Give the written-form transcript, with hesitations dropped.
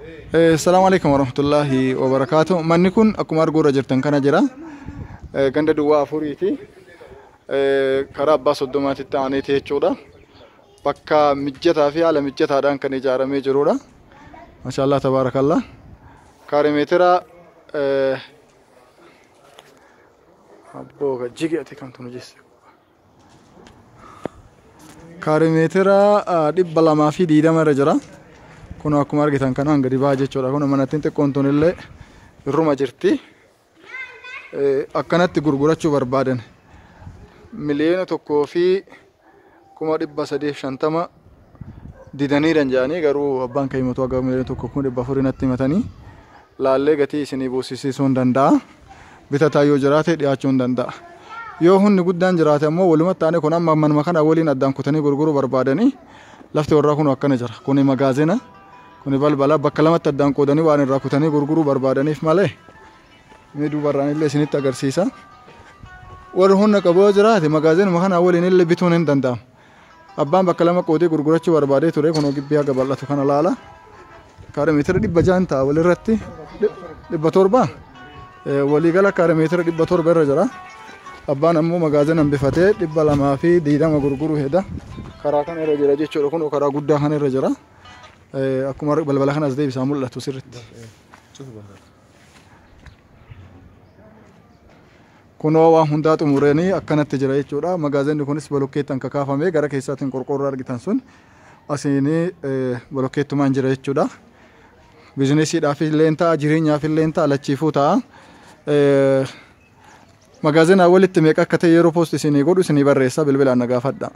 Assalamu alaikum warahmatullahi wabarakatuh. Manni kun akkuma arguu irra jirtan kana jira. Ganda duwwaa afuriiti. Karaa abbaa soddomaatitti aaneeti jechuudha. Bakka mijataa fi haala mijataadhaan kan ijaaramee jirudha. Mashaallah tabaarakallah. Kaaree meetira abbooga jigeeti kan tunu jesse. Kaaree meetira 220 irra jira. Kun akkuma argitan kanaan gadi ba'aa jechuudha. Kun manattiin xiqqoon tun illee irruma jirti. Akkanatti gurgurachuu barbaadan miliyoona 1,350 didaniiran jedhanii garuu abbaan keeymatu aga miliyoona 1,400 natti himatanii laallee gatii isinii buusisiisuu hin danda'a. Bitataa yoo jiraate dhiyaachuu hin danda'a. Yoo hunni guddaan jiraate ammoo walumatti taane kun amma manuma kana waliin addaan kutanii gurguruu barbaadanii lafti warraa kun akkana jira. Kuni magaazina. Kuni balbala bakka lamatti addaan qoodanii waan irraa kutanii gurguruu barbaadaniif malee miduu barraan illee isinitti agarsiisa. Warri humna qabu jiraate magaazinuma kana waliin illee bituun hin danda'amu. Abbaan bakka lama qoodee gurgurachuu barbaadee ture kun gibbii haga bal'atu kana laala. Kaaree meetira 600 ta'a walirratti 700 waliigala kaaree meetira 700 irra jira. Abbaan ammoo magaazina bifatee 220 gurguruu heda. Karaa kana irra jira jechuudha. Kun karaa guddaa kana irra jira. Akkuma balbala kanas deebisaa mul'atu sirriitti. Kunoo waan hundaa xumuranii akkanatti jira jechuudha. Magaazinni kunis bolokkeettaan kakaafamee gara keessaatiin qorqoorroo argitan sun asiin bolokkeettumaan jira jechuudha. Biizinesiidhaaf illee ta'a, jireenyaaf illee ta'a, lachiifuu ta'a. Magaazina walitti meeqa akka ta'e yeroo poost isinii godhu isinii barreessa bilbilaan na gaafadha.